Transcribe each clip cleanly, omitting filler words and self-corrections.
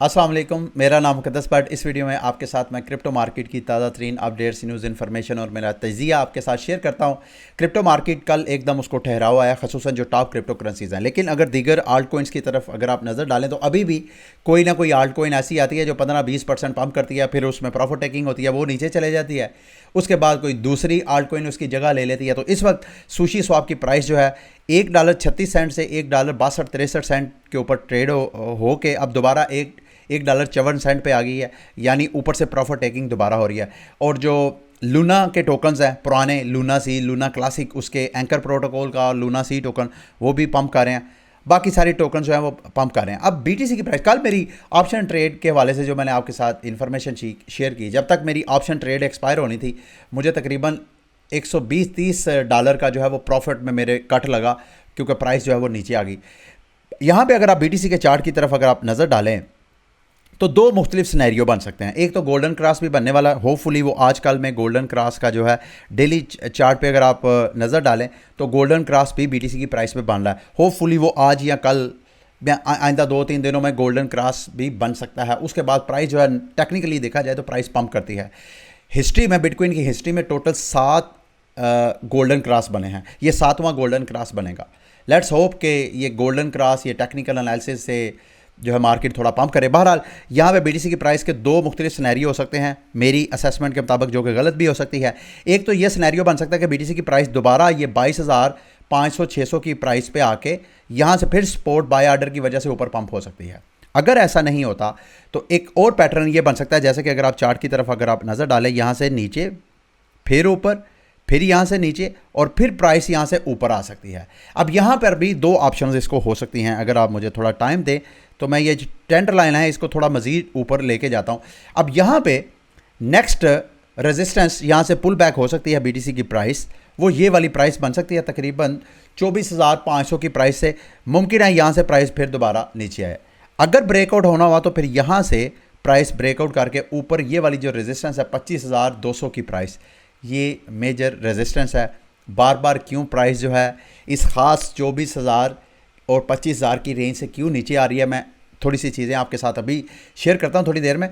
अस्सलाम वालेकुम, मेरा नाम मुक़द्दस बट। इस वीडियो में आपके साथ मैं क्रिप्टो मार्केट की ताज़ा तरीन अपडेट्स, न्यूज़, इन्फॉर्मेशन और मेरा तजिया आपके साथ शेयर करता हूँ। क्रिप्टो मार्केट कल एकदम उसको ठहराव आया, ख़ुसूसन जो टॉप क्रिप्टो करेंसीज़ हैं। लेकिन अगर दीगर आल्ट कोइंस की तरफ अगर आप नज़र डालें तो अभी भी कोई ना कोई आल्ट कोइन ऐसी आती है जो 15-20% पंप करती है, फिर उसमें प्रॉफिट टेकिंग होती है, वो नीचे चले जाती है। उसके बाद कोई दूसरी आल्ट कोइन उसकी जगह ले लेती है। तो इस वक्त सुशी स्वैप की प्राइस जो है $1.36 से $1.62-63 के ऊपर ट्रेड हो के अब दोबारा $1.54 पे आ गई है। यानी ऊपर से प्रॉफिट टेकिंग दोबारा हो रही है। और जो लूना के टोकन्स हैं, पुराने लूना सी, लूना क्लासिक, उसके एंकर प्रोटोकॉल का लूना सी टोकन, वो भी पंप कर रहे हैं। बाकी सारे टोकन जो हैं वो पंप कर रहे हैं। अब बीटीसी की प्राइस, कल मेरी ऑप्शन ट्रेड के हवाले से जो मैंने आपके साथ इन्फॉर्मेशन शेयर की, जब तक मेरी ऑप्शन ट्रेड एक्सपायर होनी थी मुझे तकरीबन $120-30 का जो है वो प्रॉफिट में मेरे कट लगा, क्योंकि प्राइस जो है वो नीचे आ गई। यहाँ पे अगर आप बीटीसी के चार्ट की तरफ अगर आप नज़र डालें तो दो मुख्तलिफ सिनेरियो बन सकते हैं। एक तो गोल्डन क्रॉस भी बनने वाला है, होपफुली वो आजकल में गोल्डन क्रॉस का जो है डेली चार्ट पे अगर आप नज़र डालें तो गोल्डन क्रॉस भी बीटीसी की प्राइस पे बन रहा है। होपफुली वो आज या कल आइंदा 2-3 दिनों में गोल्डन क्रॉस भी बन सकता है। उसके बाद प्राइस जो है टेक्निकली देखा जाए तो प्राइस पंप करती है। हिस्ट्री में, बिटकॉइन की हिस्ट्री में टोटल 7 गोल्डन क्रॉस बने हैं, ये 7वां गोल्डन क्रॉस बनेगा। लेट्स होप कि ये गोल्डन क्रॉस, ये टेक्निकल एनालिसिस से जो है मार्केट थोड़ा पंप करे। बहरहाल यहाँ पे बीटीसी की प्राइस के दो मुख्तलिफ सिनेरियो हो सकते हैं मेरी असेसमेंट के मुताबिक, जो कि गलत भी हो सकती है। एक तो ये सिनेरियो बन सकता है कि बीटीसी की प्राइस दोबारा ये 22,500-600 की प्राइस पे आके यहाँ से फिर सपोर्ट बाय ऑर्डर की वजह से ऊपर पंप हो सकती है। अगर ऐसा नहीं होता तो एक और पैटर्न ये बन सकता है, जैसे कि अगर आप चार्ट की तरफ अगर आप नज़र डालें, यहाँ से नीचे, फिर ऊपर, फिर यहाँ से नीचे, और फिर प्राइस यहाँ से ऊपर आ सकती है। अब यहाँ पर भी दो ऑप्शंस इसको हो सकती हैं। अगर आप मुझे थोड़ा टाइम दें तो मैं ये ट्रेंड लाइन है इसको थोड़ा मज़ीद ऊपर लेके जाता हूँ। अब यहाँ पे नेक्स्ट रेजिस्टेंस यहाँ से पुल बैक हो सकती है बीटीसी की प्राइस, वो ये वाली प्राइस बन सकती है तकरीबन 24,500 की प्राइस से। मुमकिन है यहाँ से प्राइस फिर दोबारा नीचे आए। अगर ब्रेकआउट होना हुआ तो फिर यहाँ से प्राइस ब्रेकआउट करके ऊपर ये वाली जो रेजिस्टेंस है 25,200 की प्राइस, ये मेजर रेजिस्टेंस है। बार बार क्यों प्राइस जो है इस ख़ास 24,000 और 25,000 की रेंज से क्यों नीचे आ रही है, मैं थोड़ी सी चीज़ें आपके साथ अभी शेयर करता हूँ थोड़ी देर में।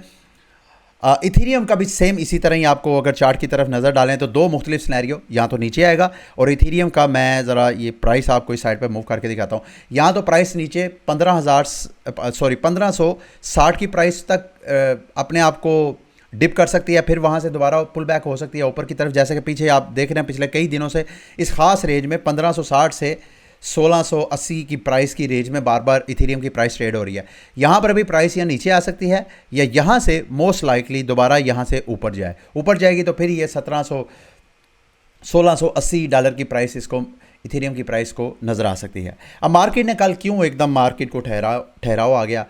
इथीरियम का भी सेम इसी तरह ही, आपको अगर चार्ट की तरफ नज़र डालें तो दो मुख्तलिफ सिनेरियो, यहाँ तो नीचे आएगा, और इथीरियम का मैं ज़रा ये प्राइस आपको इस साइड पे मूव करके दिखाता हूँ। यहाँ तो प्राइस नीचे 1560 की प्राइस तक अपने आप को डिप कर सकती है, फिर वहाँ से दोबारा पुल बैक हो सकती है ऊपर की तरफ। जैसे कि पीछे आप देख रहे हैं पिछले कई दिनों से इस खास रेंज में 1560 से 1680 की प्राइस की रेंज में बार बार इथेरियम की प्राइस ट्रेड हो रही है। यहाँ पर अभी प्राइस या नीचे आ सकती है या यहाँ से मोस्ट लाइकली दोबारा यहाँ से ऊपर जाए। ऊपर जाएगी तो फिर ये 1680 डॉलर की प्राइस इसको इथेरियम की प्राइस को नज़र आ सकती है। अब मार्केट ने कल क्यों एकदम मार्केट को ठहराव आ गया,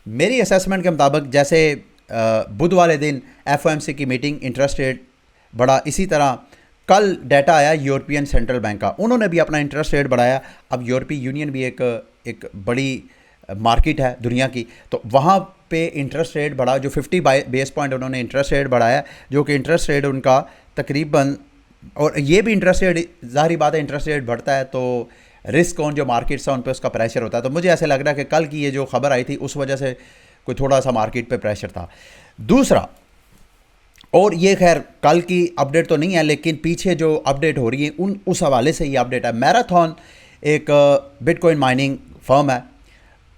मेरी असेसमेंट के मुताबिक जैसे बुध वाले दिन एफओएमसी की मीटिंग, इंटरेस्ट रेट बढ़ा, इसी तरह कल डाटा आया यूरोपियन सेंट्रल बैंक का, उन्होंने भी अपना इंटरेस्ट रेट बढ़ाया। अब यूरोपीय यूनियन भी एक बड़ी मार्केट है दुनिया की, तो वहाँ पे इंटरेस्ट रेट बढ़ा, जो 50 बेस पॉइंट उन्होंने इंटरेस्ट रेट बढ़ाया, जो कि इंटरेस्ट रेट उनका तकरीबन, और ये भी इंटरेस्ट रेट, ज़ाहिर बात है इंटरेस्ट रेट बढ़ता है तो रिस्क ऑन जो मार्केट्स है उन पर उसका प्रेशर होता है। तो मुझे ऐसे लग रहा है कि कल की ये जो खबर आई थी उस वजह से कोई थोड़ा सा मार्केट पे प्रेशर था। दूसरा, और ये खैर कल की अपडेट तो नहीं है, लेकिन पीछे जो अपडेट हो रही है उस हवाले से ये अपडेट है। मैराथन एक बिटकॉइन माइनिंग फर्म है।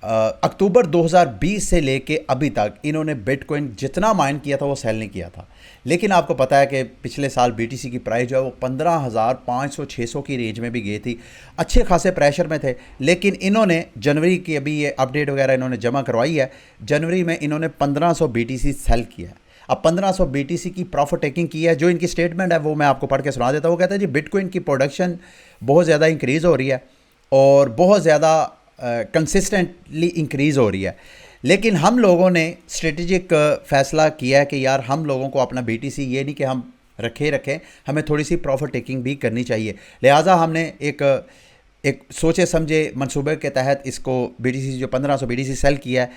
अक्टूबर 2020 से लेके अभी तक इन्होंने बिटकॉइन जितना माइन किया था वो सेल नहीं किया था। लेकिन आपको पता है कि पिछले साल बीटीसी की प्राइस जो है वो 15,500-600 की रेंज में भी गई थी, अच्छे खासे प्रेशर में थे। लेकिन इन्होंने जनवरी की अभी ये अपडेट वगैरह इन्होंने जमा करवाई है, जनवरी में इन्होंने 1500 बीटीसी सेल किया है। अब 1500 बीटीसी की प्रॉफिट टेकिंग की है। जो इनकी स्टेटमेंट है वो मैं आपको पढ़ के सुना देता हूँ। वो कहता है जी बिटकॉइन की प्रोडक्शन बहुत ज़्यादा इंक्रीज़ हो रही है और बहुत ज़्यादा कंसिस्टेंटली इंक्रीज़ हो रही है, लेकिन हम लोगों ने स्ट्रेटेजिक फ़ैसला किया है कि यार हम लोगों को अपना बीटीसी ये नहीं कि हम रखें, हमें थोड़ी सी प्रॉफिट टेकिंग भी करनी चाहिए। लिहाजा हमने एक सोचे समझे मंसूबे के तहत इसको बीटीसी जो 1500 बीटीसी सेल किया है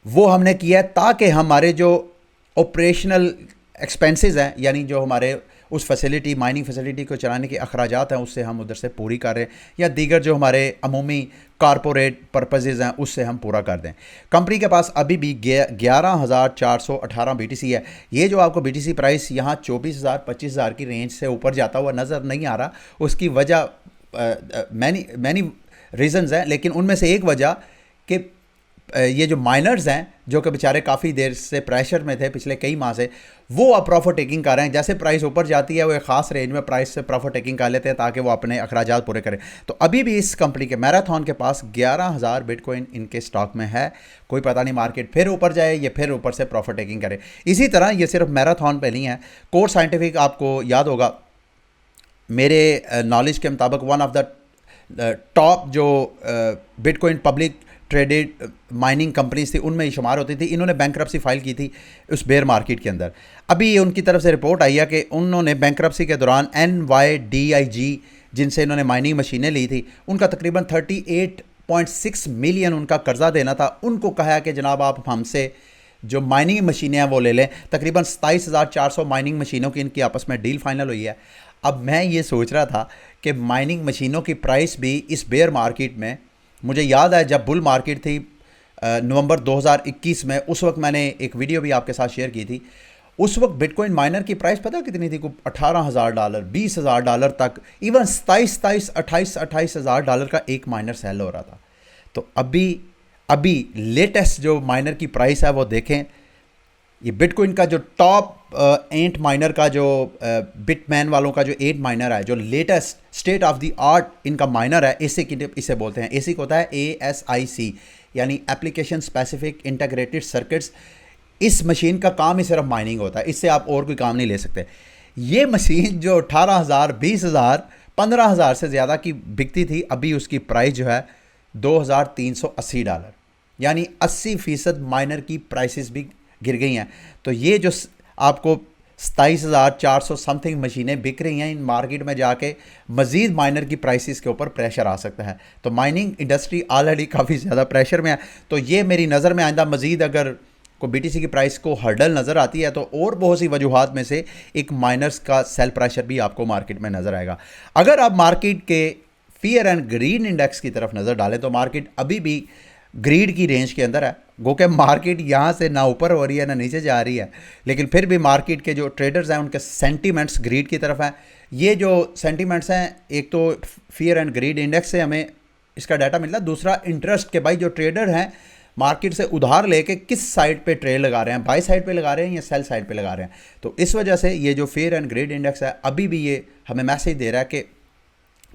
वो हमने किया है, ताकि हमारे जो ऑपरेशनल एक्सपेंसेस हैं, यानी जो हमारे उस फैसिलिटी माइनिंग फैसिलिटी को चलाने के अखराजात हैं उससे हम उधर से पूरी कर रहे हैं, या दीगर जो हमारे अमूमी कॉरपोरेट पर्पसेस हैं उससे हम पूरा कर दें। कंपनी के पास अभी भी 11,418 BTC है। ये जो आपको BTC प्राइस यहाँ 24,000 25,000 की रेंज से ऊपर जाता हुआ नज़र नहीं आ रहा, उसकी वजह मैनी रीज़न्स हैं, लेकिन उनमें से एक वजह कि ये जो माइनर्स हैं जो कि बेचारे काफ़ी देर से प्रेशर में थे पिछले कई माह से, वो अब प्रॉफिट टेकिंग कर रहे हैं। जैसे प्राइस ऊपर जाती है वो एक ख़ास रेंज में प्राइस से प्रॉफिट टेकिंग कर लेते हैं ताकि वो अपने अखराजात पूरे करें। तो अभी भी इस कंपनी के मैराथन के पास 11,000 बिटकॉइन इनके स्टॉक में है। कोई पता नहीं मार्केट फिर ऊपर जाए या फिर ऊपर से प्रॉफिट टेकिंग करे। इसी तरह ये सिर्फ मैराथन पे नहीं है, कोर साइंटिफिक आपको याद होगा, मेरे नॉलेज के मुताबिक वन ऑफ द टॉप जो bitcoin public traded mining companies थी उनमें ही शुमार होती थी। इन्होंने बैंकरप्सी फाइल की थी उस बेयर मार्केट के अंदर। अभी ये उनकी तरफ से रिपोर्ट आई है कि उन्होंने बैंकरप्सी के दौरान NYDIG जिनसे इन्होंने माइनिंग मशीनें ली थी उनका तकरीबन 38.6 मिलियन उनका कर्जा देना था। उनको कहा है कि जनाब आप हमसे जो माइनिंग मशीनें हैं वो ले लें। तकरीबन 27,400 माइनिंग मशीनों की इनकी आपस में डील फाइनल हुई है। अब मैं ये सोच रहा था कि माइनिंग मशीनों की प्राइस भी इस बेयर मार्केट में, मुझे याद है जब बुल मार्केट थी नवंबर 2021 में, उस वक्त मैंने एक वीडियो भी आपके साथ शेयर की थी। उस वक्त बिटकॉइन माइनर की प्राइस पता कितनी थी? 18,000 $, $20,000 तक, इवन 28,000 $28,000 का एक माइनर सेल हो रहा था। तो अभी लेटेस्ट जो माइनर की प्राइस है वो देखें। ये बिटकॉइन का जो टॉप 8 माइनर का जो बिटमैन वालों का जो 8 माइनर है, जो latest state of the art इनका माइनर है, ASIC इसे बोलते हैं। ASIC होता है ASIC यानी एप्लीकेशन स्पेसिफिक इंटीग्रेटेड सर्किट्स। इस मशीन का काम ही सिर्फ माइनिंग होता है, इससे आप और कोई काम नहीं ले सकते। ये मशीन जो 18,000 20,000 15,000 से ज़्यादा की बिकती थी, अभी उसकी प्राइस जो है $2,380, यानी 80% माइनर की प्राइसेस भी गिर गई हैं। तो ये जो आपको 27,400 समथिंग मशीनें बिक रही हैं इन मार्केट में, जाके मज़ीद माइनर की प्राइसेस के ऊपर प्रेशर आ सकता है। तो माइनिंग इंडस्ट्री ऑलरेडी काफ़ी ज़्यादा प्रेशर में है। तो ये मेरी नज़र में आइंदा मज़ीद अगर को BTC की प्राइस को हर्डल नज़र आती है तो और बहुत सी वजूहात में से एक माइनर्स का सेल प्रेशर भी आपको मार्केट में नज़र आएगा। अगर आप मार्केट के फियर एंड ग्रीड इंडेक्स की तरफ नज़र डालें तो मार्केट अभी भी ग्रीड की रेंज के अंदर है। गो के मार्केट यहाँ से ना ऊपर हो रही है ना नीचे जा रही है, लेकिन फिर भी मार्केट के जो ट्रेडर्स हैं उनके सेंटीमेंट्स ग्रीड की तरफ हैं। ये जो सेंटीमेंट्स हैं, एक तो फियर एंड ग्रीड इंडेक्स से हमें इसका डाटा मिलता है, दूसरा इंटरेस्ट के भाई जो ट्रेडर हैं मार्केट से उधार लेके किस साइड पे ट्रेड लगा रहे हैं, बाई साइड पे लगा रहे हैं या सेल साइड पे लगा रहे हैं। तो इस वजह से ये जो फेयर एंड ग्रेड इंडेक्स है अभी भी ये हमें मैसेज दे रहा है कि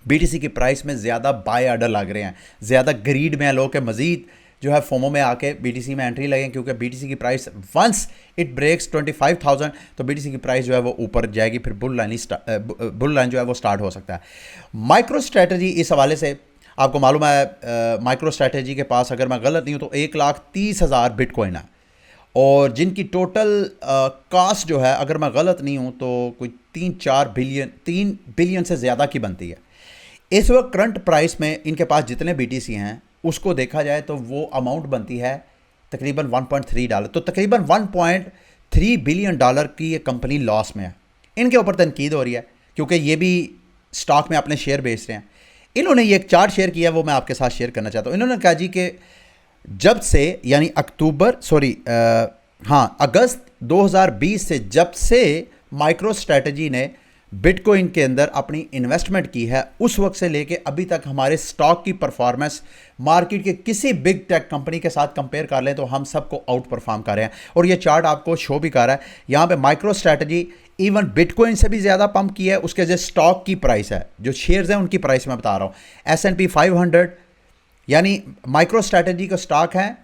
BTC की प्राइस में ज़्यादा बाय ऑर्डर लग रहे हैं, ज़्यादा ग्रीड में लोग के मज़ीद जो है फोमो में आके BTC में एंट्री लगें, क्योंकि BTC की प्राइस वंस इट ब्रेक्स 25,000 तो BTC की प्राइस जो है वो ऊपर जाएगी, फिर बुल लाइन जो है वो स्टार्ट हो सकता है। माइक्रो स्ट्रैटेजी इस हवाले से आपको मालूम है, माइक्रो स्ट्रैटेजी के पास अगर मैं गलत नहीं हूँ तो 1,30,000 बिटकॉइन है, और जिनकी टोटल कास्ट जो है अगर मैं गलत नहीं हूँ तो कोई 3 बिलियन से ज़्यादा की बनती है। इस वक्त करंट प्राइस में इनके पास जितने BTC हैं उसको देखा जाए तो वो अमाउंट बनती है तकरीबन $1.3। तो तकरीबन $1.3 बिलियन की ये कंपनी लॉस में है। इनके ऊपर तनकीद हो रही है क्योंकि ये भी स्टॉक में अपने शेयर बेच रहे हैं। इन्होंने ये एक चार्ट शेयर किया, वो मैं आपके साथ शेयर करना चाहता हूँ। इन्होंने कहा जी कि जब से यानी अगस्त 2020 से जब से माइक्रो स्ट्रैटेजी ने बिटकॉइन के अंदर अपनी इन्वेस्टमेंट की है, उस वक्त से लेके अभी तक हमारे स्टॉक की परफॉर्मेंस मार्केट के किसी बिग टेक कंपनी के साथ कंपेयर कर लें तो हम सबको आउट परफॉर्म कर रहे हैं। और ये चार्ट आपको शो भी कर रहा है यहाँ पे माइक्रो स्ट्रैटेजी इवन बिटकॉइन से भी ज़्यादा पंप की है। उसके जो स्टॉक की प्राइस है, जो शेयर्स हैं उनकी प्राइस मैं बता रहा हूँ, S&P 500 यानी माइक्रो स्ट्रैटेजी का स्टॉक है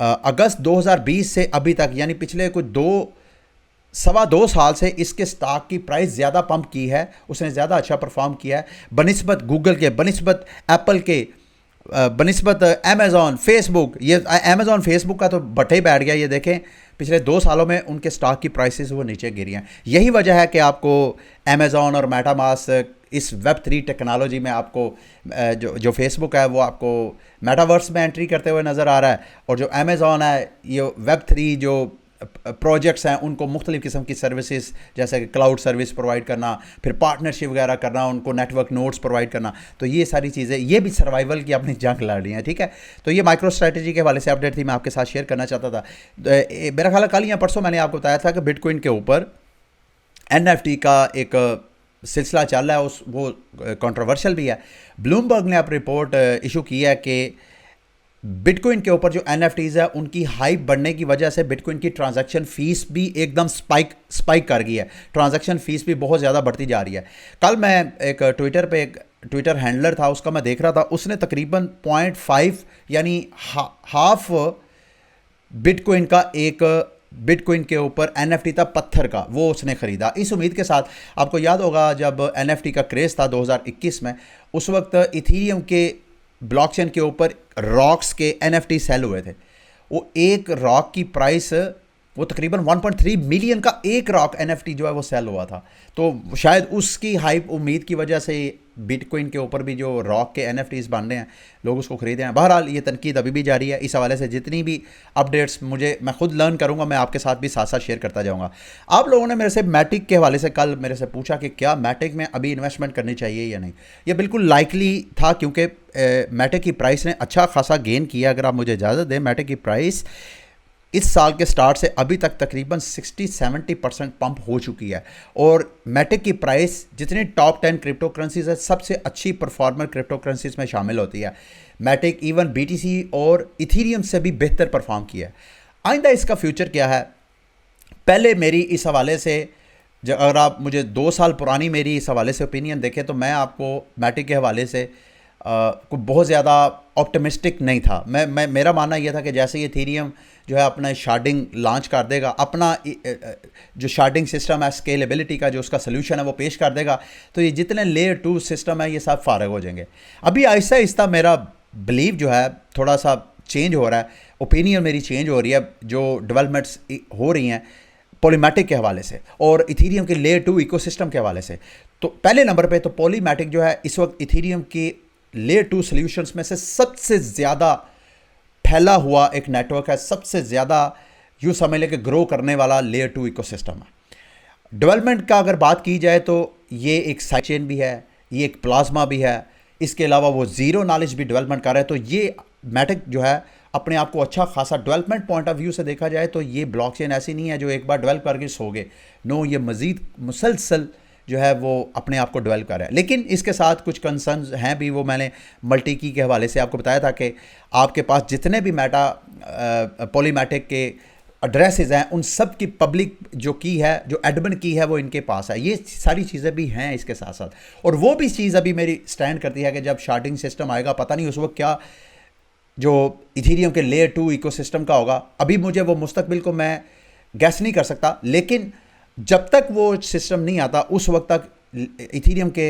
अगस्त 2020 से अभी तक, यानी पिछले कुछ 2 साल से इसके स्टॉक की प्राइस ज़्यादा पंप की है, उसने ज़्यादा अच्छा परफॉर्म किया है बनिस्बत गूगल के, बनिस्बत एप्पल के, बनिस्बत अमेज़ॉन, फेसबुक। ये अमेज़ॉन फेसबुक का तो बट्टे बैठ गया। ये देखें पिछले 2 सालों में उनके स्टॉक की प्राइसेस वो नीचे गिरी हैं। यही वजह है कि आपको अमेज़ॉन और मेटामास्क इस Web3 टेक्नोलॉजी में आपको जो फेसबुक है वो आपको मेटावर्स में एंट्री करते हुए नज़र आ रहा है, और जो अमेज़ॉन है ये Web3 जो प्रोजेक्ट्स हैं उनको मुख्तलिफ़ किस्म की सर्विसेज जैसे कि क्लाउड सर्विस प्रोवाइड करना, फिर पार्टनरशिप वगैरह करना, उनको नेटवर्क नोड्स प्रोवाइड करना, तो ये सारी चीज़ें ये भी सर्वाइवल की अपनी जंग लड़ रही हैं। ठीक है, तो ये माइक्रो स्ट्रेटजी के हवाले से अपडेट थी, मैं आपके साथ शेयर करना चाहता था। मेरा ख्याल है कल या परसों मैंने आपको बताया था कि बिटकॉइन के ऊपर NFT का एक सिलसिला चल रहा है, उस वो कंट्रोवर्शियल भी है। ब्लूमबर्ग ने अब रिपोर्ट इशू की है कि बिटकॉइन के ऊपर जो NFTs है उनकी हाइप बढ़ने की वजह से बिटकॉइन की ट्रांजैक्शन फीस भी एकदम स्पाइक कर गई है। ट्रांजैक्शन फीस भी बहुत ज़्यादा बढ़ती जा रही है। कल मैं एक ट्विटर पे एक ट्विटर हैंडलर था उसका मैं देख रहा था, उसने तकरीबन 0.5 यानी हाफ बिटकॉइन का एक बिटकॉइन के ऊपर NFT था पत्थर का, वो उसने ख़रीदा। इस उम्मीद के साथ, आपको याद होगा जब NFT का क्रेज़ था 2021 में, उस वक्त इथीरियम के ब्लॉकचेन के ऊपर रॉक्स के NFT सेल हुए थे। वो एक रॉक की प्राइस वो तकरीबन 1.3 मिलियन का एक रॉक NFT जो है वो सेल हुआ था। तो शायद उसकी हाइप उम्मीद की वजह से बिटकॉइन के ऊपर भी जो रॉक के NFTs बन रहे हैं लोग उसको खरीदे हैं। बहरहाल ये तनकीद अभी भी जारी है। इस हवाले से जितनी भी अपडेट्स मैं खुद लर्न करूंगा मैं आपके साथ भी साथ साथ शेयर करता जाऊंगा। आप लोगों ने मेरे से मैटिक के हवाले से कल मेरे से पूछा कि क्या मैटिक में अभी इन्वेस्टमेंट करनी चाहिए या नहीं। ये बिल्कुल लाइकली था क्योंकि मैटिक की प्राइस ने अच्छा खासा गेन किया। अगर आप मुझे इजाज़त दें, मैटिक की प्राइस इस साल के स्टार्ट से अभी तक तकरीबन 60-70% पंप हो चुकी है। और मैटिक की प्राइस जितनी टॉप 10 क्रिप्टो करेंसीज है सबसे अच्छी परफॉर्मर क्रिप्टो करेंसीज में शामिल होती है। मैटिक इवन BTC और इथीरियम से भी बेहतर परफॉर्म किया है। आइंदा इसका फ्यूचर क्या है, पहले मेरी इस हवाले से अगर आप मुझे 2 साल पुरानी मेरी इस हवाले से ओपिनियन देखें तो मैं आपको मैटिक के हवाले से को बहुत ज़्यादा ऑप्टिमिस्टिक नहीं था। मेरा मानना यह था कि जैसे ही इथीरियम जो है अपना शार्डिंग लॉन्च कर देगा, अपना जो शार्डिंग सिस्टम है स्केलेबिलिटी का जो उसका सोल्यूशन है वो पेश कर देगा, तो ये जितने लेयर 2 सिस्टम है ये सब फारग हो जाएंगे। अभी आहिस्ता आहिस्ता मेरा बिलीव जो है थोड़ा सा चेंज हो रहा है, ओपिनियन मेरी चेंज हो रही है जो डेवलपमेंट्स हो रही हैं पॉलीमैटिक के हवाले से और इथीरियम के लेयर 2 इकोसिस्टम के हवाले से। तो पहले नंबर पे तो पॉलीमैटिक जो है इस वक्त इथीरियम की लेयर 2 सॉल्यूशंस में से सबसे ज़्यादा फैला हुआ एक नेटवर्क है, सबसे ज़्यादा यूँ समझ लें कि ग्रो करने वाला लेयर 2 इकोसिस्टम है। डेवलपमेंट का अगर बात की जाए तो ये एक साइड चेन भी है, ये एक प्लाज्मा भी है, इसके अलावा वो ज़ीरो नॉलेज भी डेवलपमेंट कर रहा है। तो ये मैटिक जो है अपने आप को अच्छा खासा डेवलपमेंट पॉइंट ऑफ व्यू से देखा जाए तो ये ब्लॉकचेन ऐसी नहीं है जो एक बार डेवलप करके सो गए। नो, ये मज़ीद मुसलसल जो है वो अपने आप को डेवलप कर रहा है। लेकिन इसके साथ कुछ कंसर्न्स हैं भी, वो मैंने मल्टी की के हवाले से आपको बताया था कि आपके पास जितने भी पॉलीमैटिक के एड्रेसेस हैं उन सब की पब्लिक जो की है, जो एडमिन की है वो इनके पास है। ये सारी चीज़ें भी हैं इसके साथ साथ। और वो भी चीज़ अभी मेरी स्टैंड करती है कि जब शार्डिंग सिस्टम आएगा, पता नहीं उस वक्त क्या जो इथीरियम के लेयर 2 इकोसिस्टम का होगा। अभी मुझे वो मुस्तकबिल को मैं गैस नहीं कर सकता, लेकिन जब तक वो सिस्टम नहीं आता उस वक्त तक इथीरियम के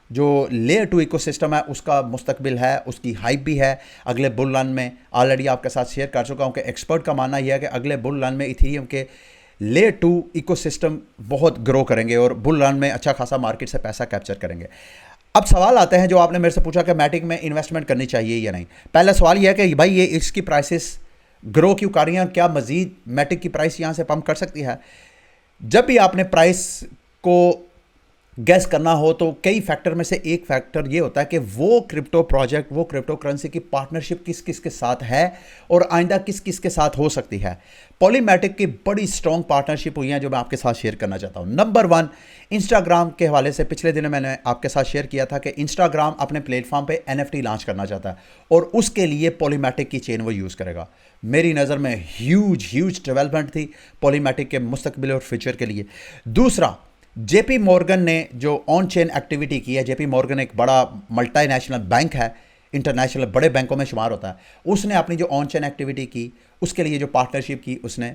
जो लेयर 2 इकोसिस्टम है उसका मुस्तकबिल है, उसकी हाइप भी है। अगले बुल रन में ऑलरेडी आपके साथ शेयर कर चुका हूँ कि एक्सपर्ट का मानना यह है कि अगले बुल रन में इथीरियम के लेयर 2 इकोसिस्टम बहुत ग्रो करेंगे और बुल रन में अच्छा खासा मार्केट से पैसा कैप्चर करेंगे। अब सवाल आते हैं जो आपने मेरे से पूछा कि मैटिक में इन्वेस्टमेंट करनी चाहिए या नहीं। पहला सवाल यह है कि भाई ये इसकी प्राइसेस ग्रो क्यों कर रही हैं, क्या मज़ीद मैटिक की प्राइस यहाँ से पंप कर सकती है। जब भी आपने प्राइस को गैस करना हो तो कई फैक्टर में से एक फैक्टर ये होता है कि वो क्रिप्टो प्रोजेक्ट, वो क्रिप्टो करेंसी की पार्टनरशिप किस किस के साथ है और आइंदा किस किस के साथ हो सकती है। पॉलीमैटिक की बड़ी स्ट्रॉन्ग पार्टनरशिप हुई हैं जो मैं आपके साथ शेयर करना चाहता हूँ। नंबर 1, इंस्टाग्राम के हवाले से पिछले दिनों मैंने आपके साथ शेयर किया था कि इंस्टाग्राम अपने प्लेटफॉर्म पे NFT लॉन्च करना चाहता है और उसके लिए पॉलीमैटिक की चेन वो यूज़ करेगा। मेरी नज़र में ह्यूज डेवलपमेंट थी पॉलीमैटिक के मुस्तकबिल और फ्यूचर के लिए। दूसरा, JP मॉर्गन ने जो ऑन चेन एक्टिविटी की है, JP मॉर्गन एक बड़ा मल्टीनेशनल बैंक है, इंटरनेशनल बड़े बैंकों में शुमार होता है, उसने अपनी जो ऑन चेन एक्टिविटी की उसके लिए जो पार्टनरशिप की उसने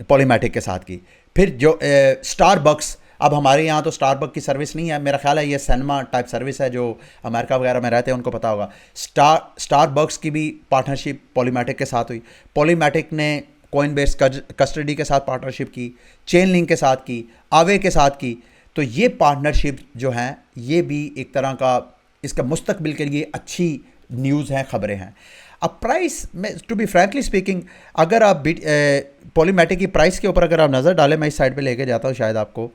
पॉलीमैटिक के साथ की। फिर जो स्टारबक्स, अब हमारे यहाँ तो स्टारबक्स की सर्विस नहीं है, मेरा ख्याल है ये सिनेमा टाइप सर्विस है, जो अमेरिका वगैरह में रहते हैं उनको पता होगा। स्टारबक्स की भी पार्टनरशिप पॉलीमैटिक के साथ हुई। पॉलीमैटिक ने कॉइनबेस कस्टडी के साथ पार्टनरशिप की, चेन लिंक के साथ की, आवे के साथ की। तो ये पार्टनरशिप जो हैं ये भी एक तरह का इसका मुस्तकबिल के लिए अच्छी न्यूज़ हैं, ख़बरें हैं। अब प्राइस में टू बी फ्रैंकली स्पीकिंग, अगर आप पॉलीमेटिक की प्राइस के ऊपर अगर आप नज़र डालें, मैं इस साइड पे लेके जाता हूँ शायद आपको,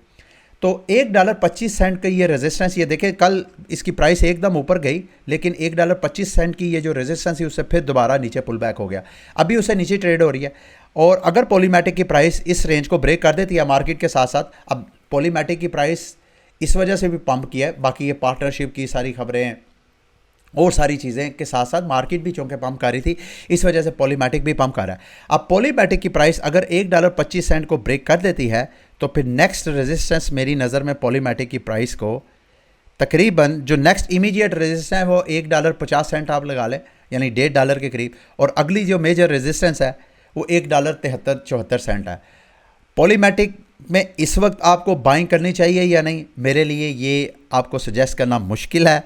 तो $1.25 का ये रेजिस्टेंस, ये देखें कल इसकी प्राइस एकदम ऊपर गई, लेकिन $1.25 की ये जो रेजिस्टेंस है उससे फिर दोबारा नीचे पुल बैक हो गया, अभी उसे नीचे ट्रेड हो रही है। और अगर पॉलीमेटिक की प्राइस इस रेंज को ब्रेक कर देती है मार्केट के साथ साथ, अब पॉलीमेटिक की प्राइस इस वजह से भी पंप किया है, बाकी ये पार्टनरशिप की सारी खबरें और सारी चीज़ें के साथ साथ मार्केट भी चूँकि पंप कर रही थी, इस वजह से पॉलीमेटिक भी पंप कर रहा है। अब पॉलीमेटिक की प्राइस अगर $1.25 को ब्रेक कर देती है तो फिर नेक्स्ट रेजिस्टेंस मेरी नज़र में पॉलीमेटिक की प्राइस को तकरीबन जो नेक्स्ट इमीडिएट रेजिस्टेंस है वो $1.50 आप लगा लें, यानी $1.5 के करीब, और अगली जो मेजर रेजिस्टेंस है वो $1.73-74 है। पॉलीमेटिक में इस वक्त आपको बाइंग करनी चाहिए या नहीं, मेरे लिए ये आपको सजेस्ट करना मुश्किल है,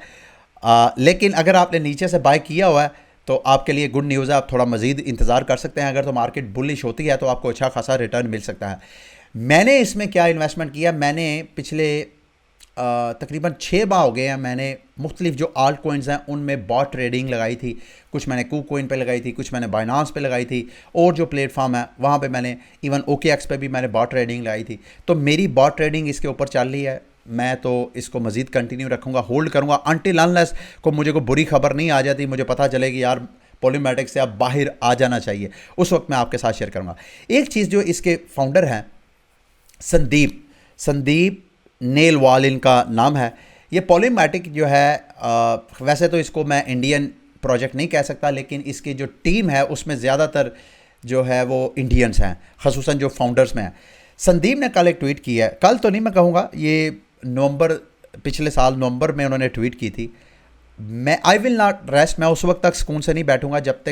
लेकिन अगर आपने नीचे से बाय किया हुआ है तो आपके लिए गुड न्यूज़ है, आप थोड़ा मज़ीद इंतज़ार कर सकते हैं। अगर तो मार्केट बुलिश होती है तो आपको अच्छा खासा रिटर्न मिल सकता है। मैंने इसमें क्या इन्वेस्टमेंट किया, मैंने पिछले तकरीबन 6 माह हो गए हैं, मैंने मुख्तलिफ जो आल्ट कोइंस हैं उनमें बॉट ट्रेडिंग लगाई थी, कुछ मैंने कू कोइन पे लगाई थी, कुछ मैंने बाइनांस पे लगाई थी, और जो प्लेटफॉर्म है वहाँ पे मैंने इवन OKX पे भी मैंने बॉट ट्रेडिंग लगाई थी। तो मेरी बॉट ट्रेडिंग इसके ऊपर चल रही है, मैं तो इसको मज़ीद कंटिन्यू रखूँगा, होल्ड करूँगा अनटिल अनलेस को मुझे कोई बुरी खबर नहीं आ जाती, मुझे पता चलेगी यार पॉलीमेटिक से आप बाहर आ जाना चाहिए, उस वक्त मैं आपके साथ शेयर करूँगा। एक चीज़ जो इसके फाउंडर हैं संदीप नेलवाल इनका नाम है, ये पॉलीमेटिक जो है वैसे तो इसको मैं इंडियन प्रोजेक्ट नहीं कह सकता, लेकिन इसकी जो टीम है उसमें ज़्यादातर जो है वो इंडियंस हैं, ख़ुसूसन जो फाउंडर्स में हैं। संदीप ने कल एक ट्वीट किया है, कल तो नहीं मैं कहूँगा, ये पिछले साल नवंबर में उन्होंने ट्वीट की थी, मैं आई विल नॉट रेस्ट, मैं उस वक्त तक सुकून से नहीं बैठूंगा जब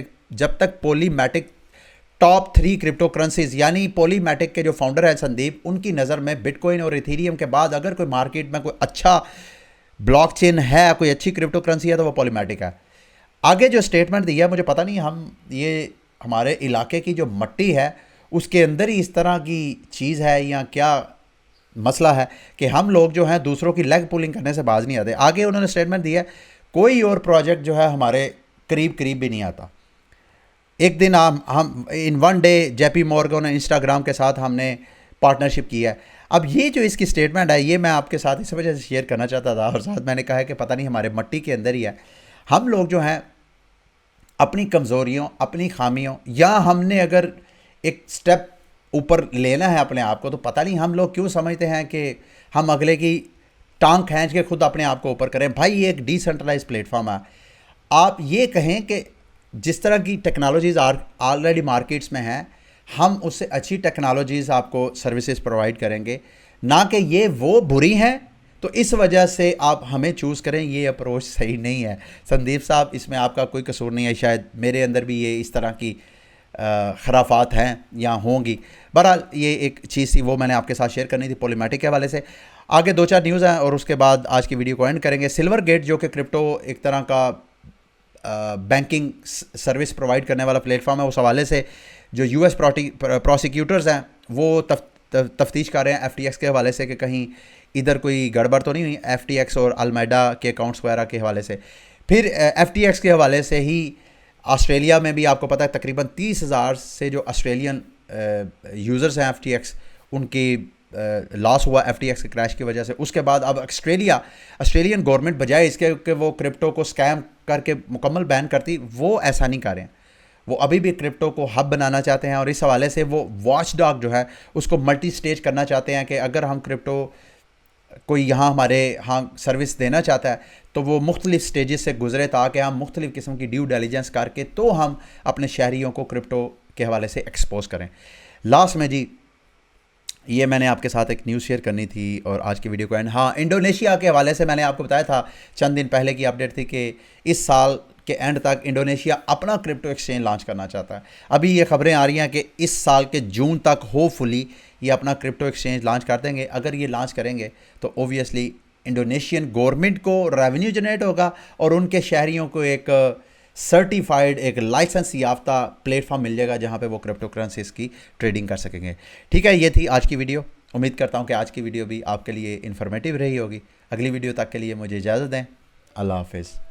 तक पॉलीमेटिक टॉप 3 क्रिप्टो करेंसीज, यानी पॉलीमेटिक के जो फाउंडर हैं संदीप, उनकी नज़र में बिटकॉइन और इथेरियम के बाद अगर कोई मार्केट में कोई अच्छा ब्लॉकचेन है, कोई अच्छी क्रिप्टो करेंसी है तो वो पॉलीमेटिक है। आगे जो स्टेटमेंट दिया है मुझे पता नहीं, हम ये हमारे इलाके की जो मट्टी है उसके अंदर ही इस तरह की चीज़ है या क्या मसला है कि हम लोग जो हैं दूसरों की लेग पुलिंग करने से बाज नहीं आते। आगे उन्होंने स्टेटमेंट दिया कोई और प्रोजेक्ट जो है हमारे करीब भी नहीं आता। एक दिन हम in one day JP Morgan और इंस्टाग्राम के साथ हमने पार्टनरशिप की है। अब ये जो इसकी स्टेटमेंट है ये मैं आपके साथ इस वजह से शेयर करना चाहता था, और साथ मैंने कहा है कि पता नहीं हमारे मट्टी के अंदर ही है, हम लोग जो हैं अपनी कमज़ोरियों, अपनी खामियों, या हमने अगर एक स्टेप ऊपर लेना है अपने आप को, तो पता नहीं हम लोग क्यों समझते हैं कि हम अगले की टांग खींच के खुद अपने आप को ऊपर करें। भाई ये एक डिसेंट्रलाइज प्लेटफॉर्म है। आप ये कहें कि जिस तरह की टेक्नोलॉजीज़ ऑलरेडी मार्केट्स में हैं, हम उससे अच्छी टेक्नोलॉजीज़ आपको सर्विसेज प्रोवाइड करेंगे, ना कि ये वो बुरी हैं तो इस वजह से आप हमें चूज़ करें। ये अप्रोच सही नहीं है संदीप साहब, इसमें आपका कोई कसूर नहीं है, शायद मेरे अंदर भी ये इस तरह की खराफात हैं या होंगी। बहरहाल ये एक चीज़ थी, वो मैंने आपके साथ शेयर करनी थी पॉलीमेटिक के हवाले से। आगे 2-4 न्यूज़ हैं और उसके बाद आज की वीडियो को एंड करेंगे। सिल्वर गेट जो कि क्रिप्टो एक तरह का बैंकिंग सर्विस प्रोवाइड करने वाला प्लेटफॉर्म है, उस हवाले से जो US प्रोसिक्यूटर्स हैं वो तफ्तीश कर रहे हैं FTX के हवाले से कि कहीं इधर कोई गड़बड़ तो नहीं हुई FTX और अल्मेडा के अकाउंट्स वगैरह के हवाले से। फिर FTX के हवाले से ही ऑस्ट्रेलिया में भी आपको पता है तकरीबन 30,000 से जो ऑस्ट्रेलियन यूज़र्स हैं FTX, उनकी लॉस हुआ FTX के क्रैश की वजह से। उसके बाद अब ऑस्ट्रेलियन गवर्नमेंट बजाय इसके कि वो क्रिप्टो को स्कैम करके मुकम्मल बैन करती, वो ऐसा नहीं कर रहे हैं, वो अभी भी क्रिप्टो को हब बनाना चाहते हैं, और इस हवाले से वो वॉच डॉग जो है उसको मल्टी स्टेज करना चाहते हैं कि अगर हम क्रिप्टो कोई हमारे यहाँ सर्विस देना चाहता है तो वो मुख्तलिफ स्टेजेस से गुजरे, ताकि हम मुख्तलिफ किस्म की ड्यू डिलिजेंस करके तो हम अपने शहरियों को क्रिप्टो के हवाले से एक्सपोज करें। लास्ट में जी ये मैंने आपके साथ एक न्यूज़ शेयर करनी थी और आज की वीडियो को एंड, हाँ, इंडोनेशिया के हवाले से मैंने आपको बताया था, चंद दिन पहले की अपडेट थी कि इस साल के एंड तक इंडोनेशिया अपना क्रिप्टो एक्सचेंज लॉन्च करना चाहता है। अभी ये खबरें आ रही हैं कि इस साल के जून तक होपफुली ये अपना क्रिप्टो एक्सचेंज लॉन्च कर देंगे। अगर ये लॉन्च करेंगे तो ओबियसली इंडोनेशियन गवर्नमेंट को रेवेन्यू जनरेट होगा और उनके शहरियों को एक सर्टिफाइड, एक लाइसेंस याफ्ता प्लेटफॉर्म मिल जाएगा जहां पे वो क्रिप्टो करेंसीज की ट्रेडिंग कर सकेंगे। ठीक है, ये थी आज की वीडियो। उम्मीद करता हूं कि आज की वीडियो भी आपके लिए इन्फॉर्मेटिव रही होगी। अगली वीडियो तक के लिए मुझे इजाज़त दें। अल्लाह हाफिज़।